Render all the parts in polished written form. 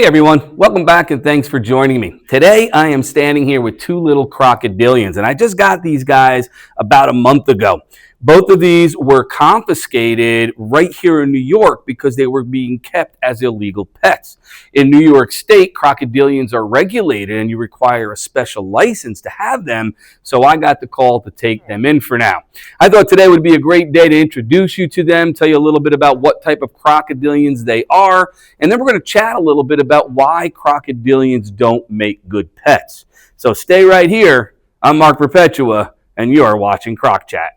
Hey everyone, welcome back and thanks for joining me. Today I am standing here with two little crocodilians and I just got these guys about a month ago. Both of these were confiscated right here in New York because they were being kept as illegal pets. In New York State, crocodilians are regulated and you require a special license to have them, so I got the call to take them in for now. I thought today would be a great day to introduce you to them, tell you a little bit about what type of crocodilians they are, and then we're going to chat a little bit about why crocodilians don't make good pets. So stay right here. I'm Mark Perpetua, and you are watching Croc Chat.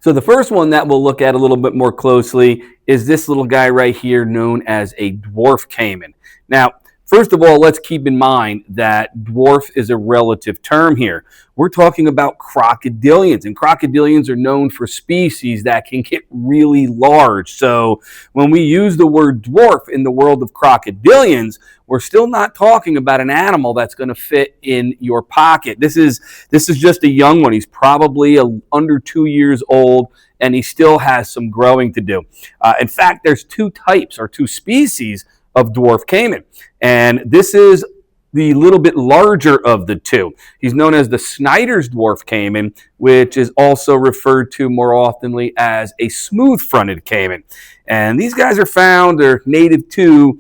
So the first one that we'll look at a little bit more closely is this little guy right here known as a dwarf caiman. Now, first of all, let's keep in mind that dwarf is a relative term here. We're talking about crocodilians, and crocodilians are known for species that can get really large. So when we use the word dwarf in the world of crocodilians, we're still not talking about an animal that's going to fit in your pocket. This is just a young one. He's probably under 2 years old, and he still has some growing to do. In fact, there's two types or two species of dwarf caiman, and this is the little bit larger of the two. He's known as the Snyder's dwarf caiman, which is also referred to more oftenly as a smooth-fronted caiman. And these guys are found, they're native to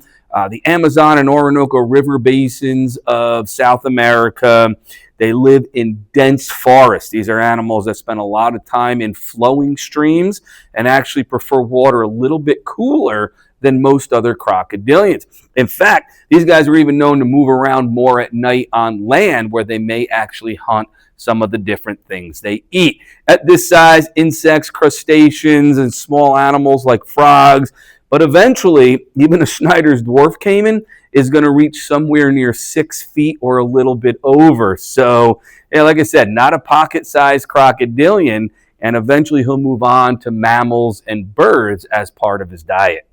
the Amazon and Orinoco River basins of South America. They live in dense forests. These are animals that spend a lot of time in flowing streams and actually prefer water a little bit cooler than most other crocodilians. In fact, these guys are even known to move around more at night on land, where they may actually hunt some of the different things they eat. At this size, insects, crustaceans, and small animals like frogs. But eventually, even a Snyder's dwarf caiman is going to reach somewhere near 6 feet or a little bit over. So, like I said, not a pocket-sized crocodilian, and eventually he'll move on to mammals and birds as part of his diet.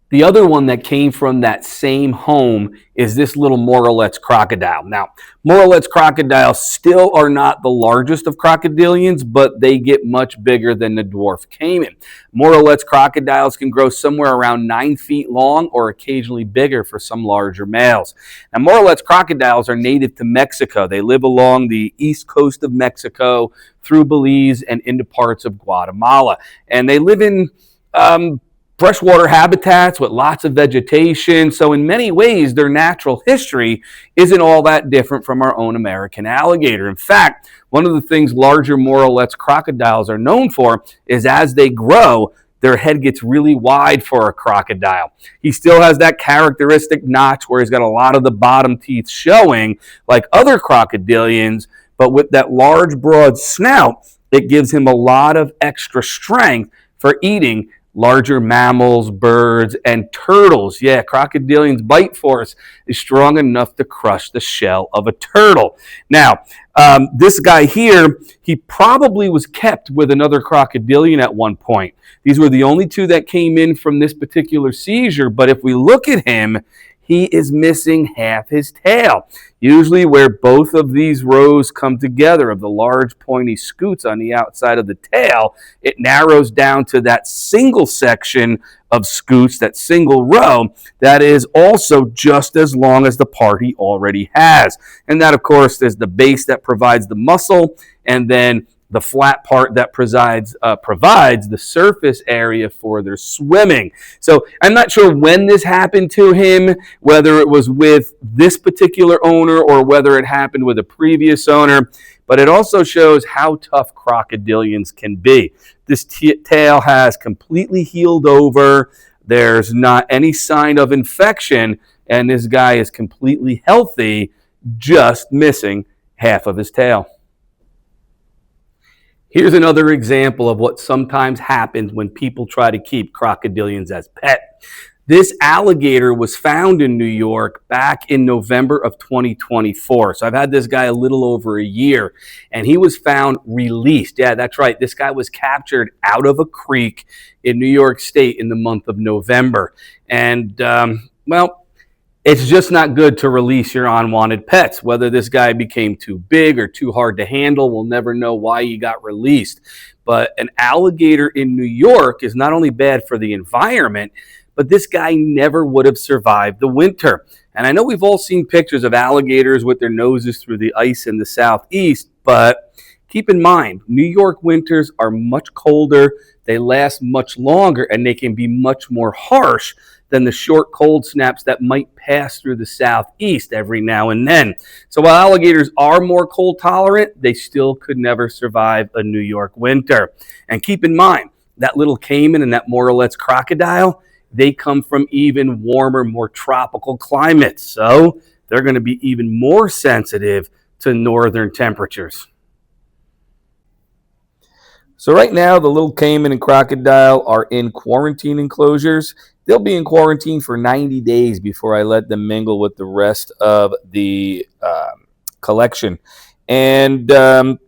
The other one that came from that same home is this little Morelet's crocodile. Now, Morelet's crocodiles still are not the largest of crocodilians, but they get much bigger than the dwarf caiman. Morelet's crocodiles can grow somewhere around 9 feet long or occasionally bigger for some larger males. Now, Morelet's crocodiles are native to Mexico. They live along the east coast of Mexico, through Belize, and into parts of Guatemala. And they live in freshwater habitats with lots of vegetation. So in many ways, their natural history isn't all that different from our own American alligator. In fact, one of the things larger Morelet's crocodiles are known for is as they grow, their head gets really wide for a crocodile. He still has that characteristic notch where he's got a lot of the bottom teeth showing like other crocodilians, but with that large, broad snout, it gives him a lot of extra strength for eating larger mammals, birds, and turtles. Yeah, crocodilians' bite force is strong enough to crush the shell of a turtle. Now, this guy here, he probably was kept with another crocodilian at one point. These were the only two that came in from this particular seizure, but if we look at him, he is missing half his tail. Usually where both of these rows come together of the large pointy scoots on the outside of the tail, it narrows down to that single section of scoots, that single row, that is also just as long as the part he already has. And that, of course, is the base that provides the muscle, and then the flat part that provides the surface area for their swimming. So I'm not sure when this happened to him, whether it was with this particular owner or whether it happened with a previous owner, but it also shows how tough crocodilians can be. This tail has completely healed over. There's not any sign of infection, and this guy is completely healthy, just missing half of his tail. Here's another example of what sometimes happens when people try to keep crocodilians as pets. This alligator was found in New York back in November of 2024. So I've had this guy a little over a year, and he was found released. Yeah, that's right. This guy was captured out of a creek in New York State in the month of November. And, well, it's just not good to release your unwanted pets. Whether this guy became too big or too hard to handle, we'll never know why he got released. But an alligator in New York is not only bad for the environment, but this guy never would have survived the winter. And I know we've all seen pictures of alligators with their noses through the ice in the southeast, but keep in mind, New York winters are much colder, they last much longer, and they can be much more harsh than the short cold snaps that might pass through the southeast every now and then. So while alligators are more cold tolerant, they still could never survive a New York winter. And keep in mind, that little caiman and that Morelet's crocodile, they come from even warmer, more tropical climates. So they're going to be even more sensitive to northern temperatures. So right now, the little caiman and crocodile are in quarantine enclosures. They'll be in quarantine for 90 days before I let them mingle with the rest of the collection. And,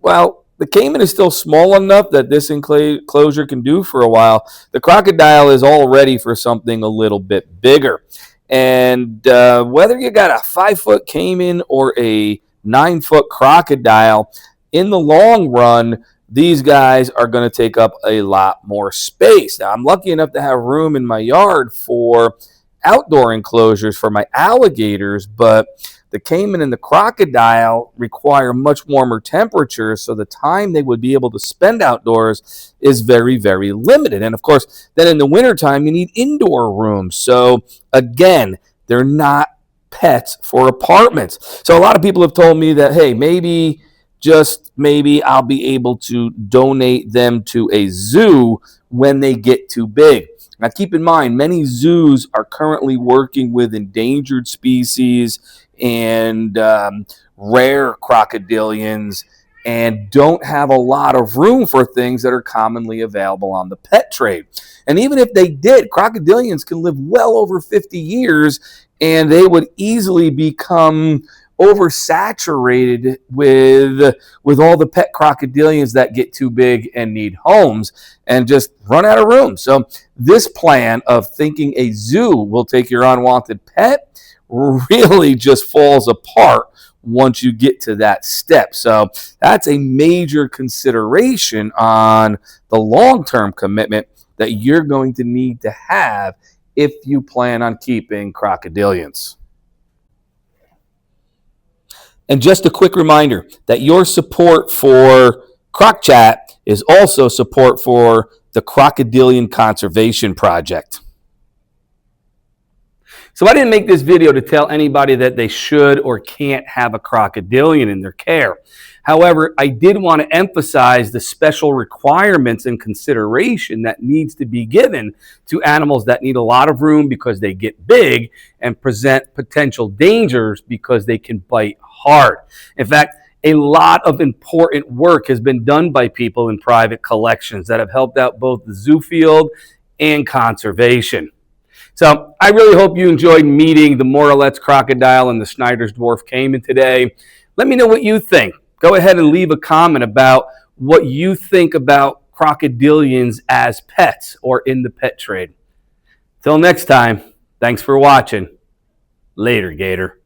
well, the caiman is still small enough that this enclosure can do for a while. The crocodile is all ready for something a little bit bigger. And whether you got a 5-foot caiman or a 9-foot crocodile, in the long run, these guys are going to take up a lot more space. Now, I'm lucky enough to have room in my yard for outdoor enclosures for my alligators, but the caiman and the crocodile require much warmer temperatures, so the time they would be able to spend outdoors is very, very limited. And of course, then in the wintertime, you need indoor rooms. So again, they're not pets for apartments. So a lot of people have told me that, hey, maybe I'll be able to donate them to a zoo when they get too big. Now, keep in mind, many zoos are currently working with endangered species and rare crocodilians and don't have a lot of room for things that are commonly available on the pet trade. And even if they did, crocodilians can live well over 50 years, and they would easily become oversaturated with all the pet crocodilians that get too big and need homes and just run out of room. So this plan of thinking a zoo will take your unwanted pet really just falls apart once you get to that step. So that's a major consideration on the long-term commitment that you're going to need to have if you plan on keeping crocodilians. And just a quick reminder that your support for Croc Chat is also support for the Crocodilian Conservation Project. So I didn't make this video to tell anybody that they should or can't have a crocodilian in their care. However, I did want to emphasize the special requirements and consideration that needs to be given to animals that need a lot of room because they get big and present potential dangers because they can bite hard. In fact, a lot of important work has been done by people in private collections that have helped out both the zoo field and conservation. So I really hope you enjoyed meeting the Morelet's crocodile and the Snyder's dwarf caiman today. Let me know what you think. Go ahead and leave a comment about what you think about crocodilians as pets or in the pet trade. Till next time, thanks for watching. Later, Gator.